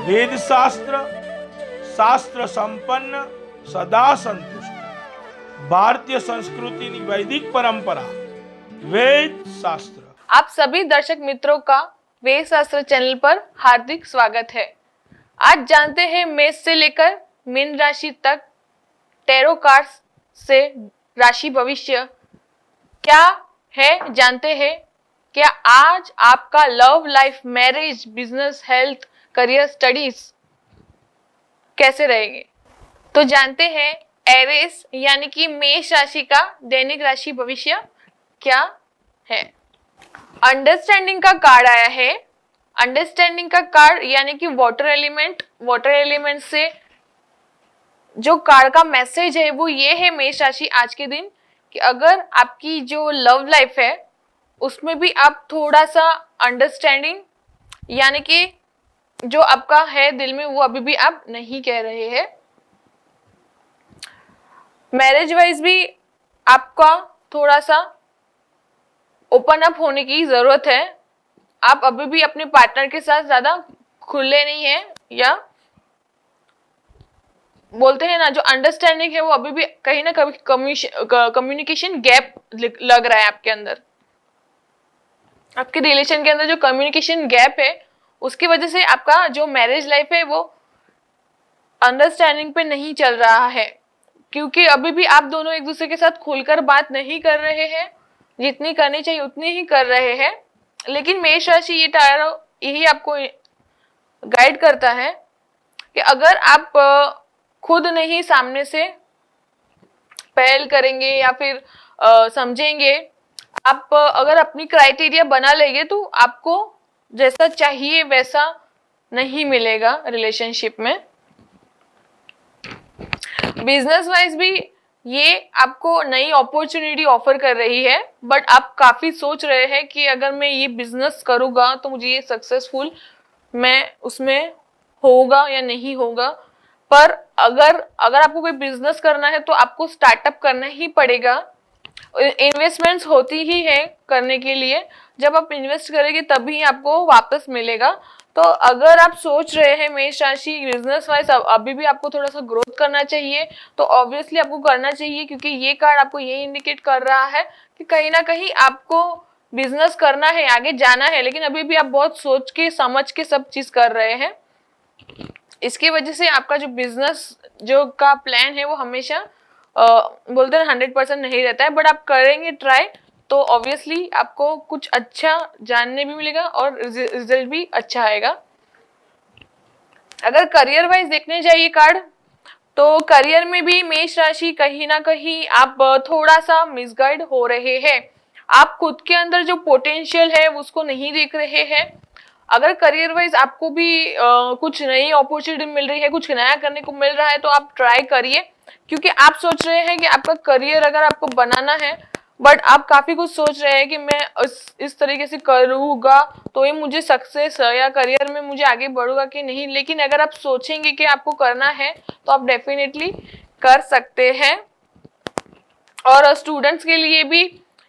वेद शास्त्र શાસ્ત્ર સંપન્ન સદા સંતુષ્ટ ભારતીય સંસ્कृति वैदिक परंपरा वेद शास्त्र। आप सभी दर्शक मित्रों का वेद शास्त्र चैनल पर हार्दिक स्वागत है। आज जानते हैं मेष से लेकर मीन राशि तक टैरो कार्ड्स से राशि भविष्य क्या है जानते हैं। क्या आज आपका love life, marriage, business, health, career, studies कैसे रहेंगे, तो जानते हैं एरीज यानी कि मेष राशि का दैनिक राशि भविष्य क्या है। अंडरस्टैंडिंग का कार्ड आया है। अंडरस्टैंडिंग का कार्ड यानी कि वाटर एलिमेंट से जो कार्ड का मैसेज है वो ये है मेष राशि आज के दिन कि अगर आपकी जो लव लाइफ है उसमें भी आप थोड़ा सा अंडरस्टैंडिंग यानी कि जो आपका है दिल में वो अभी भी आप नहीं कह रहे हैं। मैरिज वाइज भी आपका थोड़ा सा ओपन अप होने की जरूरत है। आप अभी भी अपने पार्टनर के साथ ज्यादा खुले नहीं हैं, या बोलते हैं ना जो अंडरस्टैंडिंग है वो अभी भी कहीं ना कहीं कम्युनिकेशन गैप लग रहा है आपके अंदर। आपके रिलेशन के अंदर जो कम्युनिकेशन गैप है उसकी वजह से आपका जो मैरिज लाइफ है वो अंडरस्टैंडिंग पे नहीं चल रहा है, क्योंकि अभी भी आप दोनों एक दूसरे के साथ खुलकर बात नहीं कर रहे हैं। जितनी करनी चाहिए उतनी ही कर रहे हैं। लेकिन मेष राशि ये टैरो यही आपको गाइड करता है कि अगर आप खुद नहीं सामने से पहल करेंगे या फिर समझेंगे, आप अगर अपनी क्राइटेरिया बना लेंगे तो आपको जैसा चाहिए वैसा नहीं मिलेगा रिलेशनशिप में। बिजनेस वाइज भी ये आपको नई अपॉर्चुनिटी ऑफर कर रही है, बट आप काफी सोच रहे हैं कि अगर मैं ये बिजनेस करूंगा तो मुझे ये सक्सेसफुल मैं उसमें होगा या नहीं होगा। पर अगर आपको कोई बिजनेस करना है तो आपको स्टार्टअप करना ही पड़ेगा। इन्वेस्टमेंट्स होती ही है करने के लिए, जब आप इन्वेस्ट करेंगे तभी आपको वापस मिलेगा। तो अगर आप सोच रहे हैं मेष राशि बिजनेस वाइज अभी भी आपको थोड़ा सा ग्रोथ करना चाहिए तो ऑब्वियसली आपको करना चाहिए, क्योंकि ये कार्ड आपको ये इंडिकेट कर रहा है कि कहीं ना कहीं आपको बिजनेस करना है, आगे जाना है, लेकिन अभी भी आप बहुत सोच के समझ के सब चीज कर रहे हैं। इसकी वजह से आपका जो बिजनेस जो का प्लान है वो हमेशा बोलते हैं 100% नहीं रहता है, बट आप करेंगे ट्राई तो ऑब्वियसली आपको कुछ अच्छा जानने भी मिलेगा और रिजल्ट भी अच्छा आएगा। अगर करियर वाइज देखने जाइए कार्ड, तो करियर में भी मेष राशि कहीं ना कहीं आप थोड़ा सा मिसगाइड हो रहे हैं। आप खुद के अंदर जो पोटेंशियल है उसको नहीं देख रहे हैं। अगर करियर वाइज आपको भी कुछ नई अपॉर्चुनिटी मिल रही है, कुछ नया करने को मिल रहा है तो आप ट्राई करिए, क्योंकि आप सोच रहे हैं कि आपका करियर अगर आपको बनाना है, बट आप काफी कुछ सोच रहे हैं कि मैं इस तरीके से करूँगा तो ये मुझे सक्सेस या करियर में मुझे आगे बढ़ूंगा कि नहीं। लेकिन अगर आप सोचेंगे कि आपको करना है तो आप डेफिनेटली कर सकते हैं। और स्टूडेंट्स के लिए भी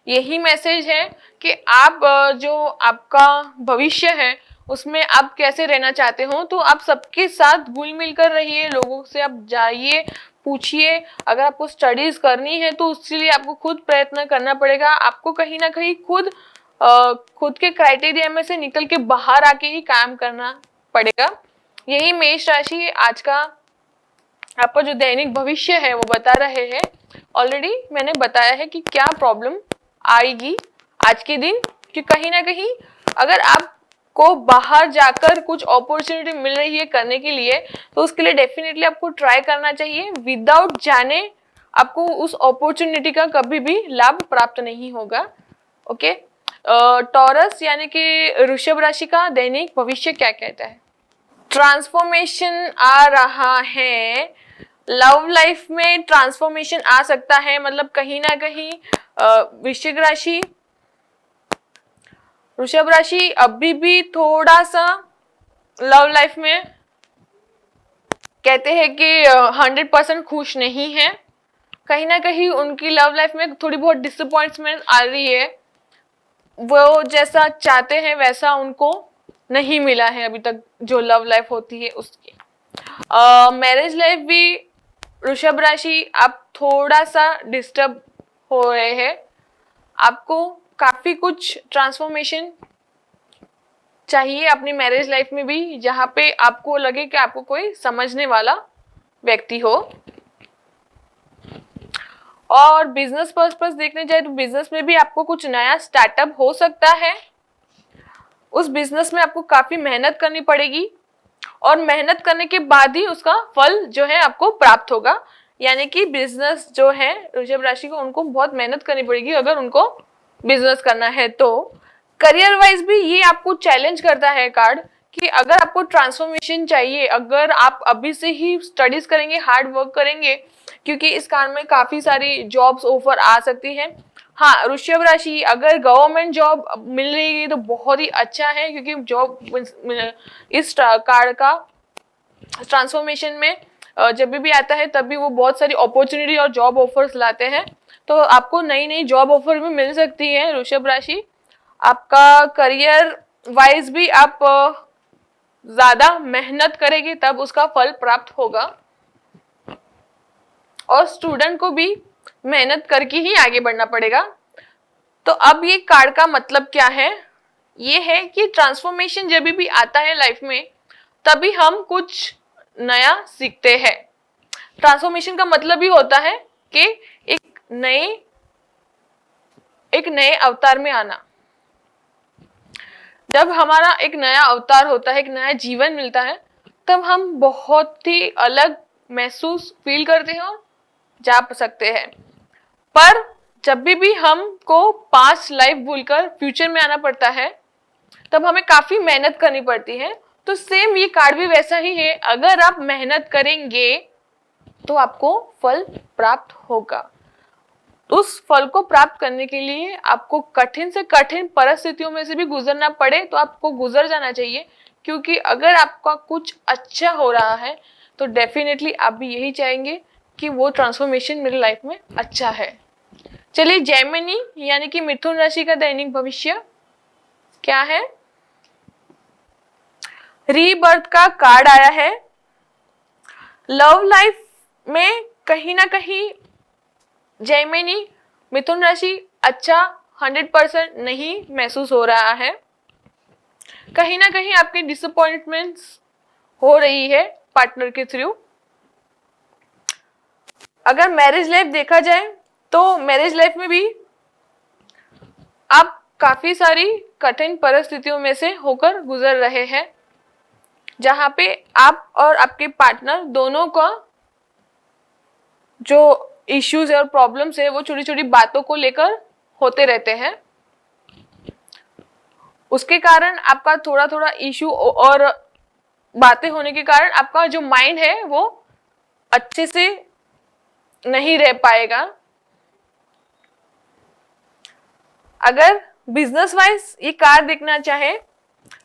यही मैसेज है कि आप जो आपका भविष्य है उसमें आप कैसे रहना चाहते हो, तो आप सबके साथ घुल मिल कर रहिए, लोगों से आप जाइए, पूछिए। अगर आपको स्टडीज करनी है तो उसके लिए आपको खुद प्रयत्न करना पड़ेगा। आपको कहीं ना कहीं खुद के क्राइटेरिया में से निकल के बाहर आके ही काम करना पड़ेगा। यही मेष राशि आज का आपका जो दैनिक भविष्य है वो बता रहे हैं। ऑलरेडी मैंने बताया है कि क्या प्रॉब्लम आएगी आज के दिन, कि कहीं ना कहीं अगर आपको बाहर जाकर कुछ अपॉर्चुनिटी मिल रही है करने के लिए तो उसके लिए डेफिनेटली आपको ट्राई करना चाहिए। विदाउट जाने आपको उस अपॉर्चुनिटी का कभी भी लाभ प्राप्त नहीं होगा। ओके, टॉरस यानी कि वृषभ राशि का दैनिक भविष्य क्या कहता है। ट्रांसफॉर्मेशन आ रहा है। लव लाइफ में ट्रांसफॉर्मेशन आ सकता है, मतलब कहीं ना कहीं वृषभ राशि अभी भी थोड़ा सा लव लाइफ में कहते हैं कि 100% खुश नहीं है। कहीं ना कहीं उनकी लव लाइफ में थोड़ी बहुत डिसअपॉइंटमेंट आ रही है। वो जैसा चाहते हैं वैसा उनको नहीं मिला है अभी तक, जो लव लाइफ होती है उसकी। मैरिज लाइफ भी वृषभ राशि आप थोड़ा सा डिस्टर्ब हो रहे हैं। आपको काफी कुछ ट्रांसफॉर्मेशन चाहिए अपनी मैरिज लाइफ में भी, जहां पे आपको लगे कि आपको कोई समझने वाला व्यक्ति हो। और बिजनेस पर्पस देखने जाए तो बिजनेस में भी आपको कुछ नया स्टार्टअप हो सकता है। उस बिजनेस में आपको काफी मेहनत करनी पड़ेगी और मेहनत करने के बाद ही उसका फल जो है आपको प्राप्त होगा। यानी कि बिजनेस जो है वृषभ राशि को, उनको बहुत मेहनत करनी पड़ेगी अगर उनको बिजनेस करना है तो। करियर वाइज भी ये आपको चैलेंज करता है कार्ड कि अगर आपको ट्रांसफॉर्मेशन चाहिए, अगर आप अभी से ही स्टडीज करेंगे, हार्ड वर्क करेंगे, क्योंकि इस कारण में काफी सारी जॉब्स ऑफर आ सकती हैं। हाँ, वृषभ राशि अगर गवर्नमेंट जॉब मिल रही है तो बहुत ही अच्छा है, क्योंकि जॉब इस कार्ड का ट्रांसफॉर्मेशन में जब भी आता है तब भी वो बहुत सारी अपॉर्चुनिटी और जॉब ऑफर्स लाते हैं। तो आपको नई नई जॉब ऑफर भी मिल सकती है वृषभ राशि। आपका करियर वाइज भी आप ज्यादा मेहनत करेंगे तब उसका फल प्राप्त होगा। और स्टूडेंट को भी मेहनत करके ही आगे बढ़ना पड़ेगा। तो अब ये कार्ड का मतलब क्या है? ये है कि ट्रांसफॉर्मेशन जब भी आता है लाइफ में तभी हम कुछ नया सीखते हैं। ट्रांसफॉर्मेशन का मतलब ही होता है कि एक नए अवतार में आना। जब हमारा एक नया अवतार होता है, एक नया जीवन मिलता है, तब हम बहुत ही अलग महसूस फील करते हैं और जा सकते हैं। पर जब भी हमको पास्ट लाइफ भूलकर फ्यूचर में आना पड़ता है तब हमें काफी मेहनत करनी पड़ती है। तो सेम ये कार्ड भी वैसा ही है, अगर आप मेहनत करेंगे तो आपको फल प्राप्त होगा। उस फल को प्राप्त करने के लिए आपको कठिन से कठिन परिस्थितियों में से भी गुजरना पड़े तो आपको गुजर जाना चाहिए, क्योंकि अगर आपका कुछ अच्छा हो रहा है तो डेफिनेटली आप भी यही चाहेंगे कि वो ट्रांसफॉर्मेशन मेरी लाइफ में अच्छा है। चलिए, जेमिनी यानी कि मिथुन राशि का दैनिक भविष्य क्या है? रीबर्थ का कार्ड आया है। लव लाइफ में कहीं ना कहीं जेमिनी मिथुन राशि अच्छा 100% नहीं महसूस हो रहा है। कहीं ना कहीं आपकी डिसअपॉइंटमेंट्स हो रही है पार्टनर के थ्रू। अगर मैरिज लाइफ देखा जाए तो मैरिज लाइफ में भी आप काफी सारी कठिन परिस्थितियों में से होकर गुजर रहे हैं, जहां पे आप और आपके पार्टनर दोनों का जो इश्यूज और प्रॉब्लम्स है वो छोटी छोटी बातों को लेकर होते रहते हैं। उसके कारण आपका थोड़ा थोड़ा इश्यू और बातें होने के कारण आपका जो माइंड है वो अच्छे से नहीं रह पाएगा। अगर बिजनेस वाइज ये कार्ड देखना चाहे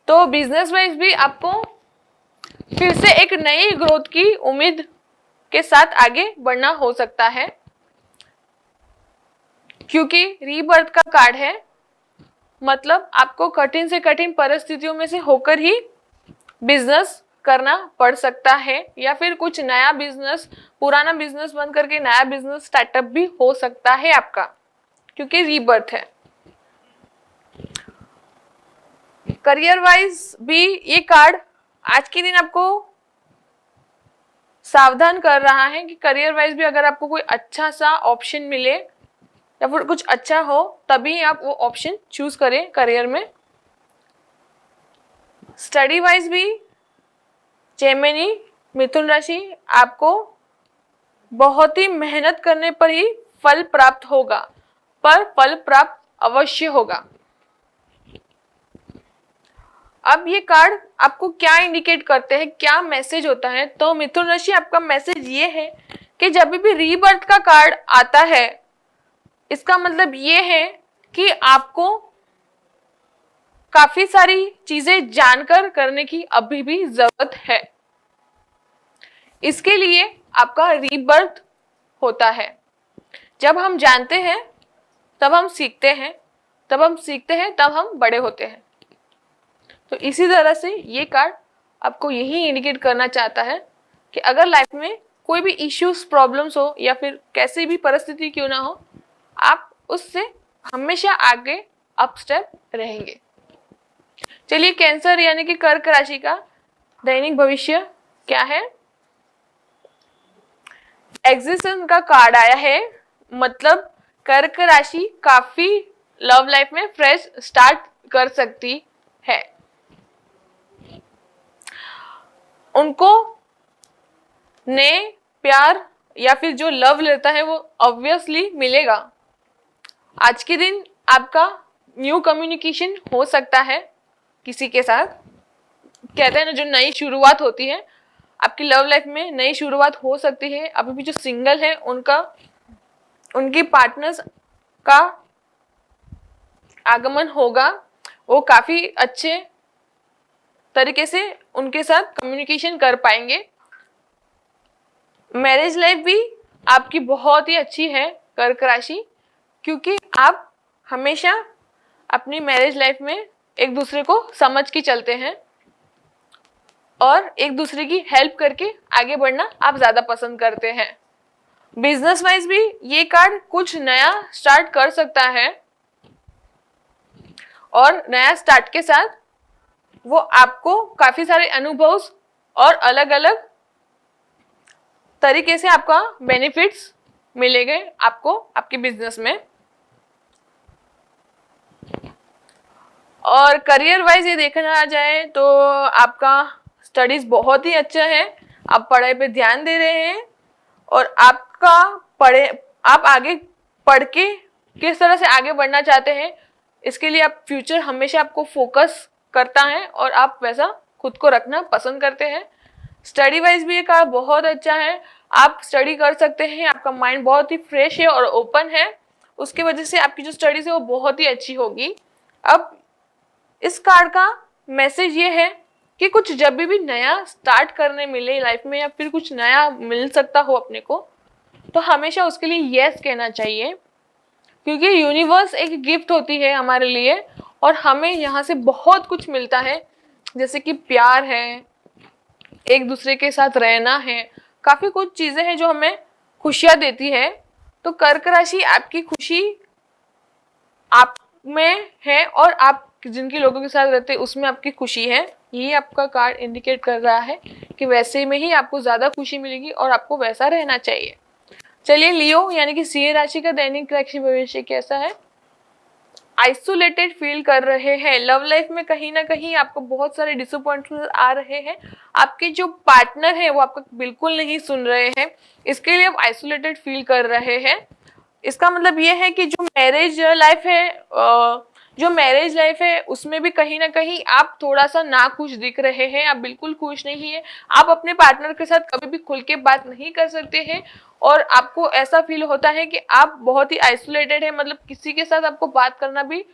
तो बिजनेस वाइज भी आपको फिर से एक नई ग्रोथ की उम्मीद के साथ आगे बढ़ना हो सकता है, क्योंकि रीबर्थ का कार्ड है। मतलब आपको कठिन से कठिन परिस्थितियों में से होकर ही बिजनेस करना पड़ सकता है, या फिर कुछ नया बिजनेस, पुराना बिजनेस बंद करके नया बिजनेस स्टार्टअप भी हो सकता है आपका, क्योंकि रीबर्थ है। करियर वाइज भी ये कार्ड आज के दिन आपको सावधान कर रहा है कि करियर वाइज भी अगर आपको कोई अच्छा सा ऑप्शन मिले या फिर कुछ अच्छा हो तभी आप वो ऑप्शन चूज करें करियर में। स्टडी वाइज भी जेमिनी मिथुन राशि आपको बहुत ही मेहनत करने पर ही फल प्राप्त होगा, पर फल प्राप्त अवश्य होगा। अब ये कार्ड आपको क्या इंडिकेट करते हैं, क्या मैसेज होता है? तो मिथुन राशि आपका मैसेज ये है कि जब भी रीबर्थ का कार्ड आता है इसका मतलब ये है कि आपको काफी सारी चीजें जानकर करने की अभी भी जरूरत है। इसके लिए आपका रीबर्थ होता है। जब हम जानते हैं तब हम सीखते हैं, तब हम सीखते हैं तब हम बड़े होते हैं। तो इसी तरह से ये कार्ड आपको यही इंडिकेट करना चाहता है कि अगर लाइफ में कोई भी इश्यूज प्रॉब्लम्स हो या फिर कैसी भी परिस्थिति क्यों ना हो, आप उससे हमेशा आगे अप स्टेप रहेंगे। चलिए कैंसर यानी कि कर्क राशि का दैनिक भविष्य क्या है। एग्जिस्टेंस का कार्ड आया है, मतलब कर्क राशि काफी लव लाइफ में फ्रेश स्टार्ट कर सकती है। उनको नए प्यार या फिर जो लव लेता है वो ऑब्वियसली मिलेगा। आज के दिन आपका न्यू कम्युनिकेशन हो सकता है किसी के साथ। कहते हैं ना, जो नई शुरुआत होती है आपकी लव लाइफ में, नई शुरुआत हो सकती है। अभी भी जो सिंगल है उनकी पार्टनर्स का आगमन होगा, वो काफी अच्छे तरीके से उनके साथ कम्युनिकेशन कर पाएंगे। मैरिज लाइफ भी आपकी बहुत ही अच्छी है कर्क राशि, क्योंकि आप हमेशा अपनी मैरिज लाइफ में एक दूसरे को समझ के चलते हैं और एक दूसरे की हेल्प करके आगे बढ़ना आप ज्यादा पसंद करते हैं। बिजनेस वाइज भी ये कार्ड कुछ नया स्टार्ट कर सकता है और नया स्टार्ट के साथ वो आपको काफी सारे अनुभव और अलग अलग तरीके से आपका बेनिफिट्स मिलेंगे आपको आपके बिजनेस में। और करियर वाइज ये देखना जाए तो आपका स्टडीज बहुत ही अच्छा है, आप पढ़ाई पे ध्यान दे रहे हैं और आप आगे पढ़ के किस तरह से आगे बढ़ना चाहते हैं इसके लिए आप फ्यूचर हमेशा आपको फोकस करता है और आप वैसा खुद को रखना पसंद करते हैं। स्टडी वाइज भी ये कार्ड बहुत अच्छा है, आप स्टडी कर सकते हैं, आपका माइंड बहुत ही फ्रेश है और ओपन है, उसकी वजह से आपकी जो स्टडीज है वो बहुत ही अच्छी होगी। अब इस कार्ड का मैसेज ये है कि कुछ जब भी नया स्टार्ट करने मिले लाइफ में या फिर कुछ नया मिल सकता हो अपने को, तो हमेशा उसके लिए यस कहना चाहिए, क्योंकि यूनिवर्स एक गिफ्ट होती है हमारे लिए और हमें यहाँ से बहुत कुछ मिलता है, जैसे कि प्यार है, एक दूसरे के साथ रहना है, काफी कुछ चीजें हैं जो हमें खुशियां देती है। तो कर्क राशि आपकी खुशी आप में है और आप जिनके लोगों के साथ रहते हैं उसमें आपकी खुशी है। ये आपका कार्ड इंडिकेट कर रहा है कि वैसे में ही आपको ज्यादा खुशी मिलेगी और आपको वैसा रहना चाहिए। चलिए लियो यानी कि सिंह राशि का दैनिक राशि भविष्य कैसा है। आइसोलेटेड फील कर रहे हैं, लव लाइफ में कहीं ना कहीं आपको बहुत सारे डिसअपॉइंटमेंट आ रहे हैं, आपके जो पार्टनर है वो आपका बिल्कुल नहीं सुन रहे हैं, इसके लिए आप आइसोलेटेड फील कर रहे हैं। इसका मतलब ये है कि जो मैरिज लाइफ है उसमें भी कहीं ना कहीं आप थोड़ा सा नाखुश दिख रहे हैं, आप बिल्कुल खुश नहीं है, आप अपने पार्टनर के साथ कभी भी खुल के बात नहीं कर सकते हैं और आपको ऐसा फील होता है कि आप बहुत ही आइसोलेटेड है, मतलब किसी के साथ आपको बात करना भी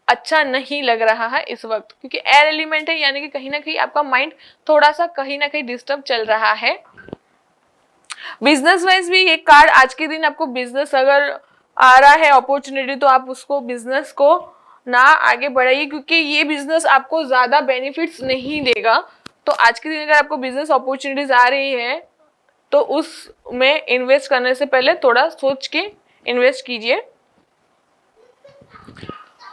अच्छा नहीं लग रहा है इस वक्त, क्योंकि एयर एलिमेंट है, यानी कि कहीं ना कहीं आपका माइंड थोड़ा सा कहीं ना कहीं डिस्टर्ब चल रहा है। बिजनेस वाइज भी ये कार्ड आज के दिन आपको बिजनेस अगर आ रहा है अपॉर्चुनिटी, तो आप उसको बिजनेस को ना आगे बढ़ाइए, क्योंकि ये बिजनेस आपको ज्यादा बेनिफिट्स नहीं देगा। तो आज के दिन अगर आपको बिजनेस अपॉर्चुनिटीज आ रही है तो उसमें इन्वेस्ट करने से पहले थोड़ा सोच के इन्वेस्ट कीजिए।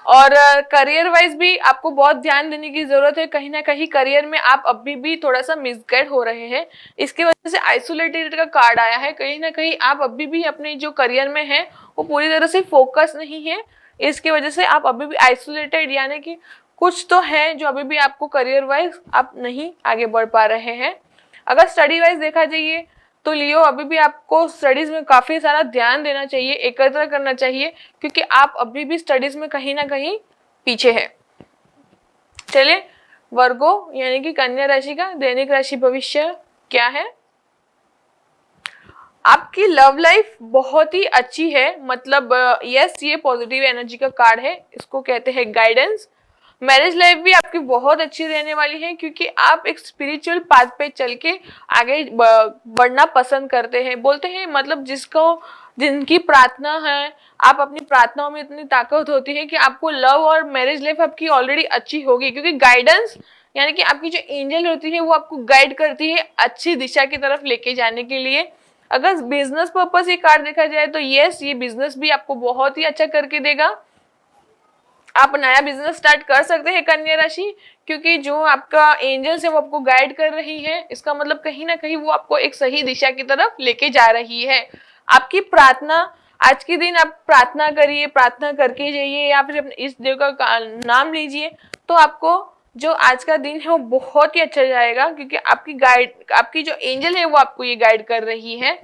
और करियर वाइज भी आपको बहुत ध्यान देने की जरूरत है, कहीं ना कहीं करियर में आप अभी भी थोड़ा सा मिसगाइड हो रहे हैं, इसकी वजह से आइसोलेटेड का कार्ड आया है। कहीं ना कहीं आप अभी भी अपने जो करियर में है वो पूरी तरह से फोकस नहीं है, इसकी वजह से आप अभी भी आइसोलेटेड, यानी कि कुछ तो है जो अभी भी आपको करियर वाइज आप नहीं आगे बढ़ पा रहे हैं। अगर स्टडी वाइज देखा जाइए तो लियो अभी भी आपको स्टडीज में काफी सारा ध्यान देना चाहिए, एकत्र करना चाहिए, क्योंकि आप अभी भी स्टडीज में कहीं ना कहीं पीछे है। चलिए वर्गो यानी कि कन्या राशि का दैनिक राशि भविष्य क्या है। आपकी लव लाइफ बहुत ही अच्छी है, मतलब यस ये पॉजिटिव एनर्जी का कार्ड है, इसको कहते हैं गाइडेंस। मैरिज लाइफ भी आपकी बहुत अच्छी रहने वाली है, क्योंकि आप एक स्पिरिचुअल पाथ पे चल के आगे बढ़ना पसंद करते हैं। बोलते हैं मतलब जिनकी प्रार्थना है, आप अपनी प्रार्थनाओं में इतनी ताकत होती है कि आपको लव और मैरिज लाइफ आपकी ऑलरेडी अच्छी होगी, क्योंकि गाइडेंस यानी कि आपकी जो एंजल होती है वो आपको गाइड करती है अच्छी दिशा की तरफ लेके जाने के लिए। अगर बिजनेस पर्पस ये कार्ड देखा जाए तो यस, ये बिजनेस भी आपको बहुत ही अच्छा करके देगा। आप नया बिजनेस स्टार्ट कर सकते हैं कन्या राशि, क्योंकि जो आपका एंजल्स है वो आपको गाइड कर रही है। इसका मतलब कहीं ना कहीं वो आपको एक सही दिशा की तरफ लेके जा रही है। आपकी प्रार्थना, आज के दिन आप प्रार्थना करिए, प्रार्थना करके जाइए, या फिर अपने इस देव का नाम लीजिए, तो आपको जो आज का दिन है वो बहुत ही अच्छा जाएगा, क्योंकि आपकी जो एंजल है वो आपको ये गाइड कर रही है।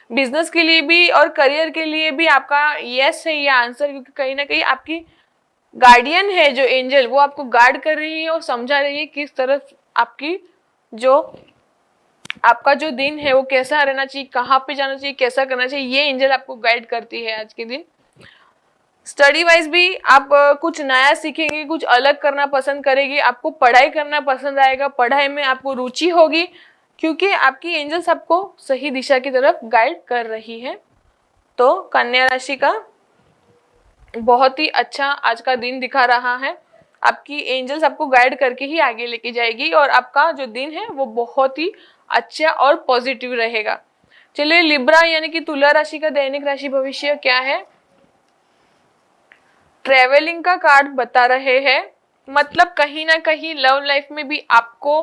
बिजनेस के लिए भी और करियर के लिए भी आपका यस है ये आंसर, क्योंकि कहीं ना कहीं आपकी गार्डियन है जो एंजल, वो आपको गार्ड कर रही है और समझा रही है किस तरफ आपका जो दिन है वो कैसा रहना चाहिए, कहाँ पे जाना चाहिए, कैसा करना चाहिए, ये एंजल आपको गाइड करती है आज के दिन। स्टडी वाइज भी आप कुछ नया सीखेंगे, कुछ अलग करना पसंद करेंगे, आपको पढ़ाई करना पसंद आएगा, पढ़ाई में आपको रुचि होगी, क्योंकि आपकी एंजल्स आपको सही दिशा की तरफ गाइड कर रही है। तो कन्या राशि का बहुत ही अच्छा आज का दिन दिखा रहा है। आपकी एंजल्स आपको गाइड करके ही आगे लेके जाएगी और आपका जो दिन है वो बहुत ही अच्छा और पॉजिटिव रहेगा। चलिए लिब्रा यानी कि तुला राशि का दैनिक राशि भविष्य क्या है। ट्रेवलिंग का कार्ड बता रहे हैं, मतलब कहीं ना कहीं लव लाइफ में भी आपको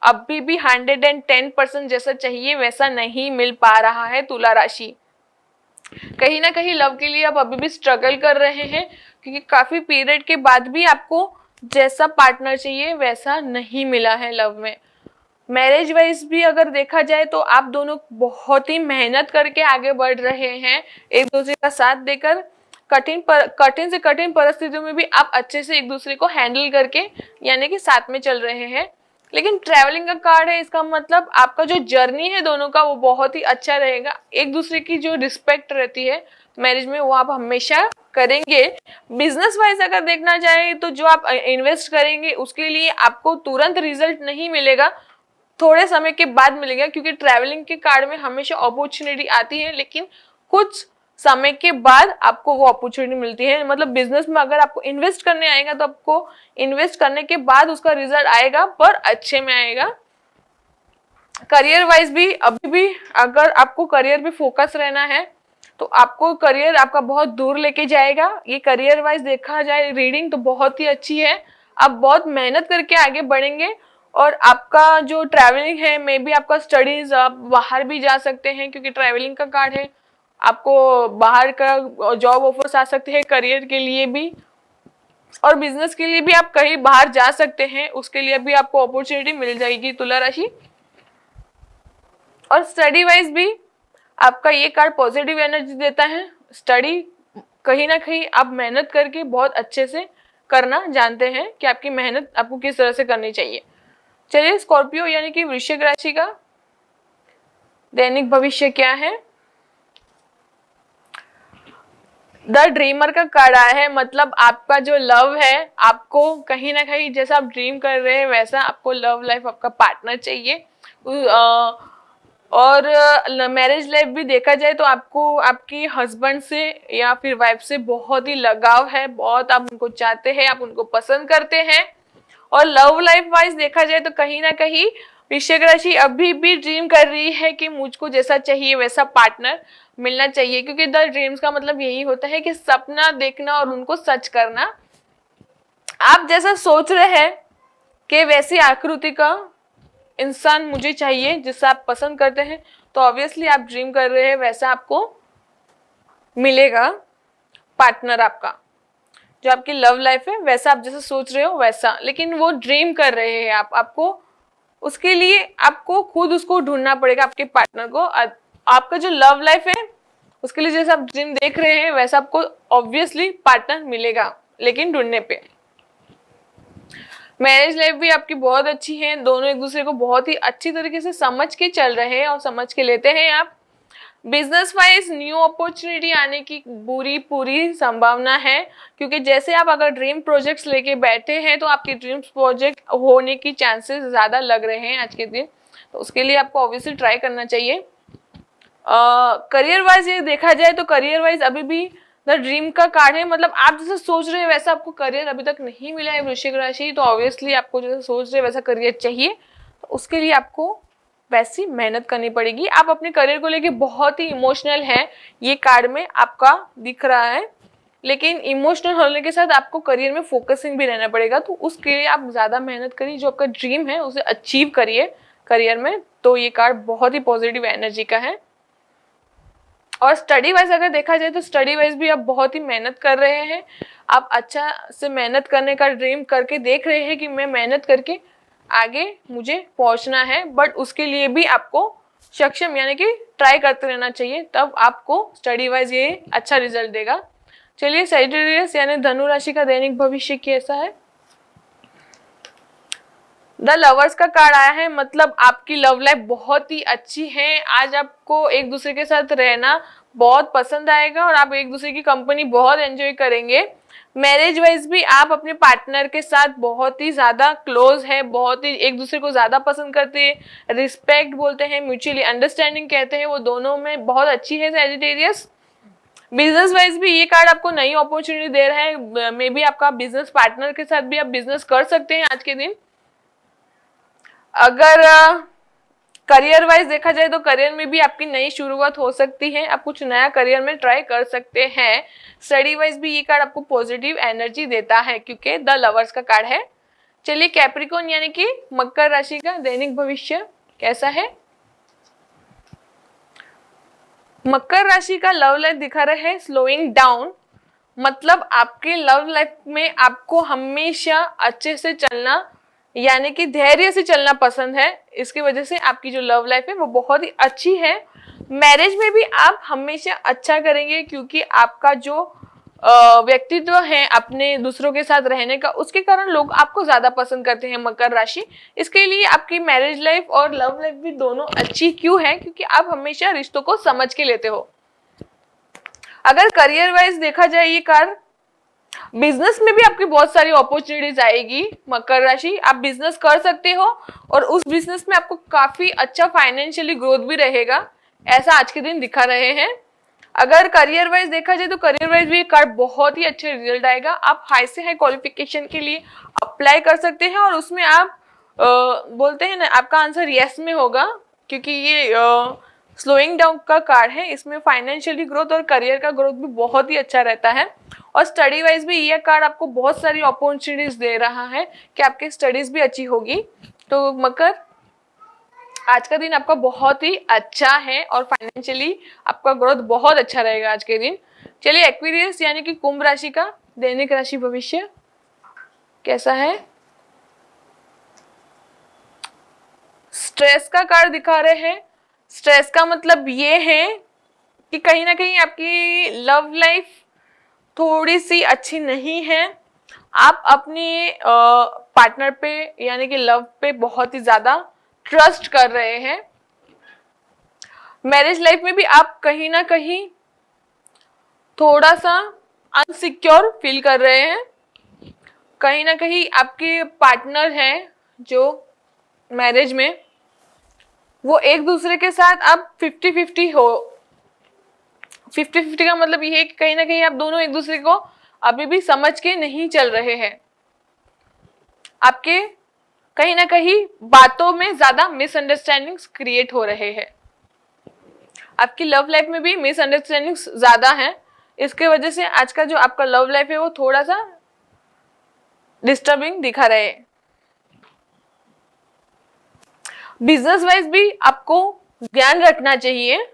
अभी भी 110% जैसा चाहिए वैसा नहीं मिल पा रहा है तुला राशि। कहीं ना कहीं लव के लिए आप अभी भी स्ट्रगल कर रहे हैं, क्योंकि काफी पीरियड के बाद भी आपको जैसा पार्टनर चाहिए वैसा नहीं मिला है लव में। मैरिज वाइज भी अगर देखा जाए तो आप दोनों बहुत ही मेहनत करके आगे बढ़ रहे हैं, एक दूसरे का साथ देकर कठिन से कठिन परिस्थितियों में भी आप अच्छे से एक दूसरे को हैंडल करके यानी कि साथ में चल रहे हैं। लेकिन ट्रैवलिंग का कार्ड है, इसका मतलब आपका जो जर्नी है दोनों का वो बहुत ही अच्छा रहेगा। एक दूसरे की जो रिस्पेक्ट रहती है मैरिज में वो आप हमेशा करेंगे। बिजनेस वाइज अगर देखना जाए तो जो आप इन्वेस्ट करेंगे उसके लिए आपको तुरंत रिजल्ट नहीं मिलेगा, थोड़े समय के बाद मिलेगा, क्योंकि ट्रैवलिंग के कार्ड में हमेशा अपॉर्चुनिटी आती है लेकिन कुछ समय के बाद आपको वो अपॉर्चुनिटी मिलती है। मतलब बिजनेस में अगर आपको इन्वेस्ट करने आएगा तो आपको इन्वेस्ट करने के बाद उसका रिजल्ट आएगा, पर अच्छे में आएगा। करियर वाइज भी अभी भी अगर आपको करियर पे फोकस रहना है तो आपको करियर आपका बहुत दूर लेके जाएगा। ये करियर वाइज देखा जाए रीडिंग तो बहुत ही अच्छी है, आप बहुत मेहनत करके आगे बढ़ेंगे। और आपका जो ट्रैवलिंग है मे बी आपका स्टडीज, आप बाहर भी जा सकते हैं क्योंकि ट्रैवलिंग का कार्ड है, आपको बाहर का जॉब ऑफर्स आ सकते हैं करियर के लिए भी, और बिजनेस के लिए भी आप कहीं बाहर जा सकते हैं, उसके लिए भी आपको अपॉर्चुनिटी मिल जाएगी तुला राशि। और स्टडी वाइज भी आपका ये कार्ड पॉजिटिव एनर्जी देता है। स्टडी कहीं ना कहीं आप मेहनत करके बहुत अच्छे से करना जानते हैं कि आपकी मेहनत आपको किस तरह से करनी चाहिए। चलिए स्कॉर्पियो यानी कि वृश्चिक राशि का दैनिक भविष्य क्या है। द ड्रीमर का कार्ड आया है, मतलब आपका जो लव है, आपको कहीं ना कहीं जैसा आप ड्रीम कर रहे हैं वैसा आपको लव लाइफ आपका पार्टनर चाहिए। और मैरिज लाइफ भी देखा जाए तो आपको आपकी हस्बैंड से या फिर वाइफ से बहुत ही लगाव है, बहुत आप उनको चाहते हैं, आप उनको पसंद करते हैं। और लव लाइफ वाइज देखा जाए तो कहीं ना कहीं वृश्चिक राशि अभी भी ड्रीम कर रही है कि मुझको जैसा चाहिए वैसा पार्टनर मिलना चाहिए, क्योंकि द ड्रीम्स का मतलब यही होता है कि सपना देखना और उनको सच करना। आप जैसा सोच रहे हैं कि वैसी आकृति का इंसान मुझे चाहिए जिससे आप पसंद करते हैं, तो ऑब्वियसली आप ड्रीम कर रहे हैं वैसा आपको मिलेगा पार्टनर आपका। जो आपकी लव लाइफ है वैसा आप जैसा सोच रहे हो वैसा, लेकिन वो ड्रीम कर रहे हैं आपको उसके लिए आपको खुद उसको ढूंढना पड़ेगा आपके पार्टनर को। आपका जो लव लाइफ है उसके लिए जैसा आप ड्रीम देख रहे हैं वैसा आपको ऑब्वियसली पार्टनर मिलेगा, लेकिन ढूंढने पे। मैरिज लाइफ भी आपकी बहुत अच्छी है, दोनों एक दूसरे को बहुत ही अच्छी तरीके से समझ के चल रहे हैं और समझ के लेते हैं आप। बिजनेस वाइज न्यू अपॉर्चुनिटी आने की पूरी संभावना है, क्योंकि जैसे आप अगर ड्रीम प्रोजेक्ट्स लेके बैठे हैं तो आपके ड्रीम प्रोजेक्ट होने की चांसेस ज़्यादा लग रहे हैं आज के दिन, तो उसके लिए आपको ऑब्वियसली ट्राई करना चाहिए। करियर वाइज ये देखा जाए तो करियर वाइज अभी भी द ड्रीम का कार्ड है, मतलब आप जैसा सोच रहे हैं वैसा आपको करियर अभी तक नहीं मिला है वृश्चिक राशि, तो ऑब्वियसली आपको जैसा सोच रहे हैं वैसा करियर चाहिए, तो उसके लिए आपको वैसी मेहनत करनी पड़ेगी। आप अपने करियर को लेके बहुत ही इमोशनल हैं, ये कार्ड में आपका दिख रहा है, लेकिन इमोशनल होने के साथ आपको करियर में फोकसिंग भी रहना पड़ेगा, तो उसके लिए आप ज़्यादा मेहनत करिए, जो आपका ड्रीम है उसे अचीव करिए करियर में। तो ये कार्ड बहुत ही पॉजिटिव एनर्जी का है। और स्टडी वाइज अगर देखा जाए तो स्टडी वाइज भी आप बहुत ही मेहनत कर रहे हैं, आप अच्छा से मेहनत करने का ड्रीम करके देख रहे हैं कि मैं मेहनत करके आगे मुझे पहुंचना है, बट उसके लिए भी आपको सक्षम यानी कि ट्राई करते रहना चाहिए, तब आपको स्टडी वाइज ये अच्छा रिजल्ट देगा। चलिए सैजिटेरियस यानी धनु राशि का दैनिक भविष्य कैसा है। द लवर्स का कार्ड आया है, मतलब आपकी लव लाइफ बहुत ही अच्छी है, आज आपको एक दूसरे के साथ रहना बहुत पसंद आएगा और आप एक दूसरे की कंपनी बहुत एंजॉय करेंगे। मैरिज वाइज भी आप अपने पार्टनर के साथ बहुत ही ज़्यादा क्लोज है, बहुत ही एक दूसरे को ज़्यादा पसंद करते हैं, रिस्पेक्ट बोलते हैं, म्यूचुअली अंडरस्टैंडिंग कहते हैं, वो दोनों में बहुत अच्छी है सैजिटेरियस। बिजनेस वाइज भी ये कार्ड आपको नई अपॉर्चुनिटी दे रहा है, मे बी आपका बिजनेस पार्टनर के साथ भी आप बिजनेस कर सकते हैं आज के दिन। अगर करियर वाइज देखा जाए तो करियर में भी आपकी नई शुरुआत हो सकती है, आप कुछ नया करियर में ट्राई कर सकते हैं। स्टडी वाइज भी ये कार्ड आपको पॉजिटिव एनर्जी देता है क्योंकि द लवर्स का कार्ड है। चलिए कैप्रिकॉन यानी कि मकर राशि का दैनिक भविष्य कैसा है। मकर राशि का लव लाइफ दिखा रहे हैं स्लोइंग डाउन, मतलब आपके लव लाइफ में आपको हमेशा अच्छे से चलना यानी कि धैर्य से चलना पसंद है, इसकी वजह से आपकी जो लव लाइफ है वो बहुत ही अच्छी है। मैरिज में भी आप हमेशा अच्छा करेंगे क्योंकि आपका जो व्यक्तित्व है अपने दूसरों के साथ रहने का, उसके कारण लोग आपको ज्यादा पसंद करते हैं मकर राशि। इसके लिए आपकी मैरिज लाइफ और लव लाइफ भी दोनों अच्छी क्यों है, क्योंकि आप हमेशा रिश्तों को समझ के लेते हो। अगर करियर वाइज देखा जाए ये कार्ड, बिजनेस में भी आपकी बहुत सारी अपॉर्चुनिटीज आएगी मकर राशि, आप बिजनेस कर सकते हो और उस बिजनेस में आपको काफी अच्छा फाइनेंशियली ग्रोथ भी रहेगा, ऐसा आज के दिन दिखा रहे हैं। अगर करियर वाइज देखा जाए तो करियर वाइज भी कार्ड बहुत ही अच्छे रिजल्ट आएगा, आप हाई से हाई क्वालिफिकेशन के लिए अप्लाई कर सकते हैं और उसमें आप बोलते हैं ना आपका आंसर यस में होगा, क्योंकि ये स्लोइंग डाउन का कार्ड है, इसमें फाइनेंशियली ग्रोथ और करियर का ग्रोथ भी बहुत ही अच्छा रहता है। और स्टडी वाइज भी ये कार्ड आपको बहुत सारी अपॉर्चुनिटीज दे रहा है कि आपकी स्टडीज भी अच्छी होगी। तो मकर आज का दिन आपका बहुत ही अच्छा है और फाइनेंशियली आपका ग्रोथ बहुत अच्छा रहेगा आज के दिन। चलिए एक्वेरियस यानी कि कुंभ राशि का दैनिक राशि भविष्य कैसा है। स्ट्रेस का कार्ड दिखा रहे हैं, स्ट्रेस का मतलब ये है कि कहीं ना कहीं आपकी लव लाइफ थोड़ी सी अच्छी नहीं है, आप अपने पार्टनर पे यानी कि लव पे बहुत ही ज्यादा ट्रस्ट कर रहे हैं। मैरिज लाइफ में भी आप कहीं ना कहीं थोड़ा सा अनसिक्योर फील कर रहे हैं, कहीं ना कहीं आपके पार्टनर हैं जो मैरिज में वो एक दूसरे के साथ आप 50-50 हो। 50-50 का मतलब ये है कि कहीं ना कहीं आप दोनों एक दूसरे को अभी भी समझ के नहीं चल रहे हैं, आपके कहीं ना कहीं बातों में ज्यादा मिसअंडरस्टैंडिंग्स क्रिएट हो रहे हैं, आपकी लव लाइफ में भी मिसअंडरस्टैंडिंग्स ज्यादा हैं, इसके वजह से आज का जो आपका लव लाइफ है वो थोड़ा सा डिस्टर्बिंग दिखा रहे हैं। बिजनेस वाइज भी आपको ध्यान रखना चाहिए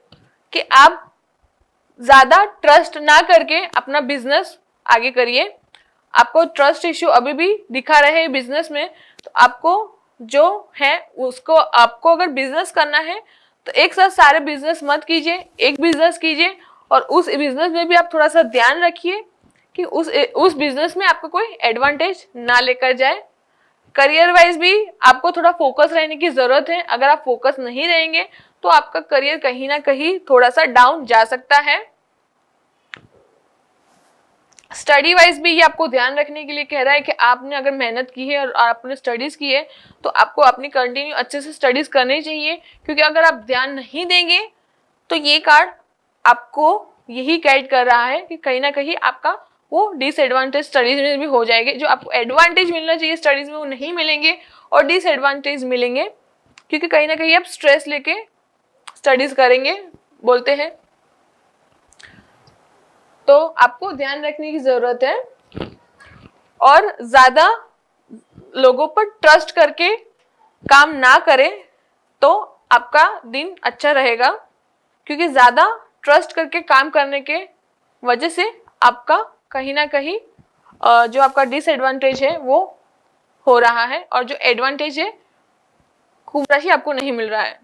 कि आप ज्यादा ट्रस्ट ना करके अपना बिजनेस आगे करिए, आपको ट्रस्ट इश्यू अभी भी दिखा रहे हैं बिजनेस में, तो आपको जो है उसको आपको अगर बिजनेस करना है तो एक साथ सारे बिजनेस मत कीजिए, एक बिजनेस कीजिए और उस बिजनेस में भी आप थोड़ा सा ध्यान रखिए कि उस बिजनेस में आपको कोई एडवांटेज ना लेकर जाए। करियर वाइज भी आपको थोड़ा फोकस रहने की जरूरत है, अगर आप फोकस नहीं रहेंगे तो आपका करियर कहीं ना कहीं थोड़ा सा डाउन जा सकता है। स्टडी वाइज भी ये आपको ध्यान रखने के लिए कह रहा है कि आपने अगर मेहनत की है और आपने स्टडीज की है तो आपको अपनी कंटिन्यू अच्छे से स्टडीज करनी चाहिए, क्योंकि अगर आप ध्यान नहीं देंगे तो ये कार्ड आपको यही गाइड कर रहा है कि कहीं ना कहीं आपका वो डिसएडवांटेज स्टडीज में भी हो जाएंगे। जो आपको एडवांटेज मिलना चाहिए स्टडीज में वो नहीं मिलेंगे और डिसएडवांटेज मिलेंगे, क्योंकि कहीं ना कहीं आप स्ट्रेस लेके स्टडीज करेंगे बोलते हैं। तो आपको ध्यान रखने की जरूरत है और ज्यादा लोगों पर ट्रस्ट करके काम ना करें तो आपका दिन अच्छा रहेगा, क्योंकि ज्यादा ट्रस्ट करके काम करने के वजह से आपका कहीं ना कहीं जो आपका डिसएडवांटेज है वो हो रहा है और जो एडवांटेज है कुंभ राशि आपको नहीं मिल रहा है।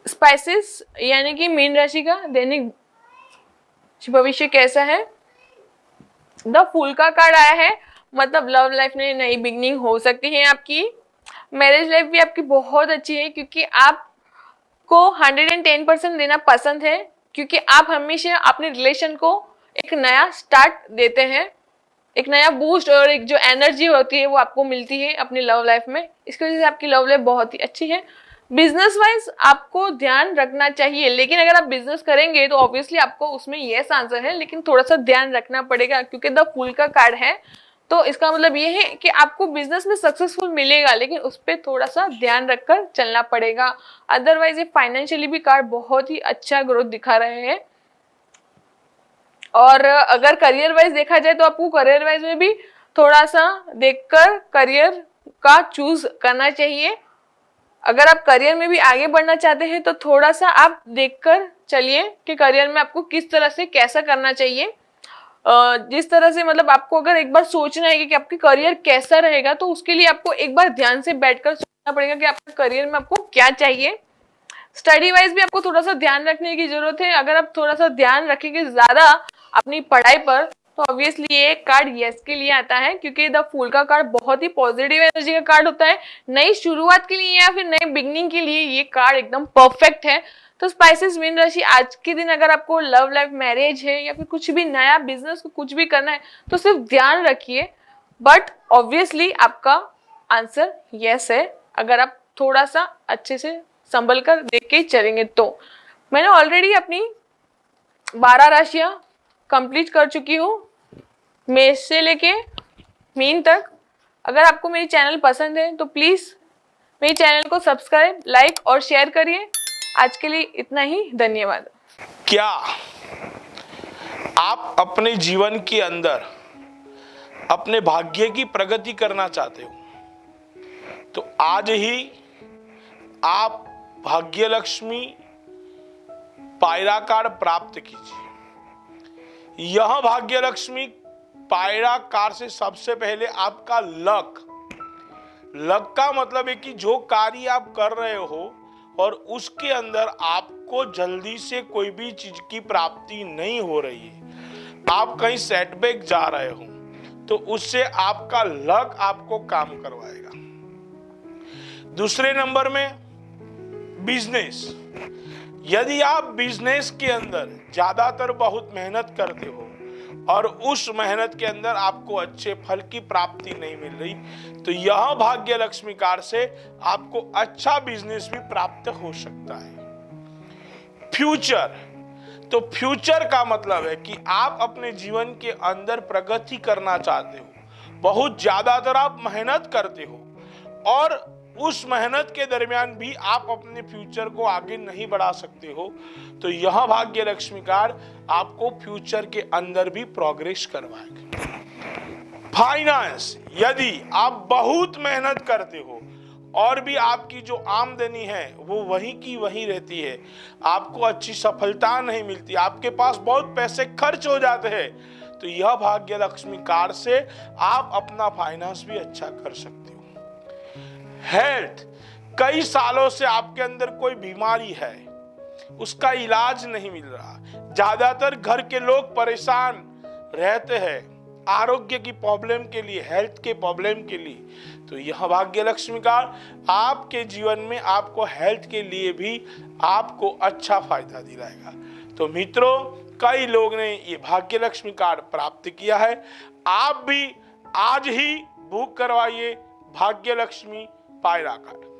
स्पाइसेस यानी कि मीन राशि का दैनिक भविष्य कैसा है। द फूल का कार्ड आया है, मतलब लव लाइफ में नई बिगनिंग हो सकती है आपकी। मैरिज लाइफ भी आपकी बहुत अच्छी है, क्योंकि आपको 110% देना पसंद है, क्योंकि आप हमेशा अपने रिलेशन को एक नया स्टार्ट देते हैं, एक नया बूस्ट और एक जो एनर्जी होती है वो आपको मिलती है अपनी लव लाइफ में। इसकी वजह से आपकी लव लाइफ बहुत ही अच्छी है। बिजनेस वाइज आपको ध्यान रखना चाहिए, लेकिन अगर आप बिजनेस करेंगे तो ऑब्वियसली आपको उसमें यस आंसर है, लेकिन थोड़ा सा ध्यान रखना पड़ेगा, क्योंकि द फूल का कार्ड है। तो इसका मतलब ये है कि आपको बिजनेस में सक्सेसफुल मिलेगा, लेकिन उस पर थोड़ा सा ध्यान रखकर चलना पड़ेगा। अदरवाइज ये फाइनेंशियली भी कार्ड बहुत ही अच्छा ग्रोथ दिखा रहे हैं। और अगर करियर वाइज देखा जाए तो आपको करियर वाइज में भी थोड़ा सा देखकर करियर का चूज करना चाहिए। अगर आप करियर में भी आगे बढ़ना चाहते हैं तो थोड़ा सा आप देखकर चलिए कि करियर में आपको किस तरह से कैसा करना चाहिए। जिस तरह से मतलब आपको अगर एक बार सोचना है कि आपकी करियर कैसा रहेगा, तो उसके लिए आपको एक बार ध्यान से बैठकर सोचना पड़ेगा कि आपके करियर में आपको क्या चाहिए। स्टडी वाइज भी आपको थोड़ा सा ध्यान रखने की जरूरत है। अगर आप थोड़ा सा ध्यान रखेंगे ज्यादा अपनी पढ़ाई पर तो ऑब्वियसली ये कार्ड यस के लिए आता है, क्योंकि द फूल का कार्ड बहुत ही पॉजिटिव एनर्जी का कार्ड होता है। नई शुरुआत के लिए या फिर नई बिगनिंग के लिए ये कार्ड एकदम परफेक्ट है। तो स्पाइसेस मीन राशि आज के दिन अगर आपको लव लाइफ, मैरिज है या फिर कुछ भी नया बिजनेस को कुछ भी करना है तो सिर्फ ध्यान रखिए, बट ऑब्वियसली आपका आंसर यस है अगर आप थोड़ा सा अच्छे से संभल कर देख के चलेंगे तो। मैंने ऑलरेडी अपनी 12 राशियां कंप्लीट कर चुकी हूँ, मेष से लेके मीन तक। अगर आपको मेरी चैनल पसंद है तो प्लीज मेरे चैनल को सब्सक्राइब, लाइक और शेयर करिए। आज के लिए इतना ही, धन्यवाद। क्या आप अपने जीवन के अंदर अपने भाग्य की प्रगति करना चाहते हो तो आज ही आप भाग्य लक्ष्मी पायरा कार्ड प्राप्त कीजिए। यह भाग्य लक्ष्मी पायरा कार्ड से सबसे पहले आपका लक का मतलब है कि जो कार्य आप कर रहे हो और उसके अंदर आपको जल्दी से कोई भी चीज की प्राप्ति नहीं हो रही है, आप कहीं सेटबैक जा रहे हो तो उससे आपका लक आपको काम करवाएगा। दूसरे नंबर में बिजनेस। यदि आप बिजनेस के अंदर ज्यादातर बहुत मेहनत करते हो और उस मेहनत के अंदर आपको अच्छे फल की प्राप्ति नहीं मिल रही तो यह भाग्य लक्ष्मी कार्ड से आपको अच्छा बिजनेस भी प्राप्त हो सकता है। फ्यूचर, तो फ्यूचर का मतलब है कि आप अपने जीवन के अंदर प्रगति करना चाहते हो, बहुत ज्यादातर आप मेहनत करते हो और उस मेहनत के दरमियान भी आप अपने फ्यूचर को आगे नहीं बढ़ा सकते हो तो यह भाग्य लक्ष्मी कार्ड आपको फ्यूचर के अंदर भी प्रोग्रेस करवाएगा। फाइनेंस, यदि आप बहुत मेहनत करते हो और भी आपकी जो आमदनी है वो वही की वही रहती है, आपको अच्छी सफलता नहीं मिलती, आपके पास बहुत पैसे खर्च हो जाते हैं, तो यह भाग्य लक्ष्मी कार्ड से आप अपना फाइनेंस भी अच्छा कर सकते हो। हेल्थ, कई सालों से आपके अंदर कोई बीमारी है, उसका इलाज नहीं मिल रहा, ज्यादातर घर के लोग परेशान रहते हैं, आरोग्य की प्रॉब्लम के लिए, हेल्थ के प्रॉब्लम के लिए, तो यह भाग्य लक्ष्मी कार्ड आपके जीवन में आपको हेल्थ के लिए भी आपको अच्छा फायदा दिलाएगा। तो मित्रों, कई लोग ने ये भाग्य लक्ष्मी कार्ड प्राप्त किया है। आप भी आज ही बुक करवाइए भाग्य लक्ष्मी पायरा कार्ड।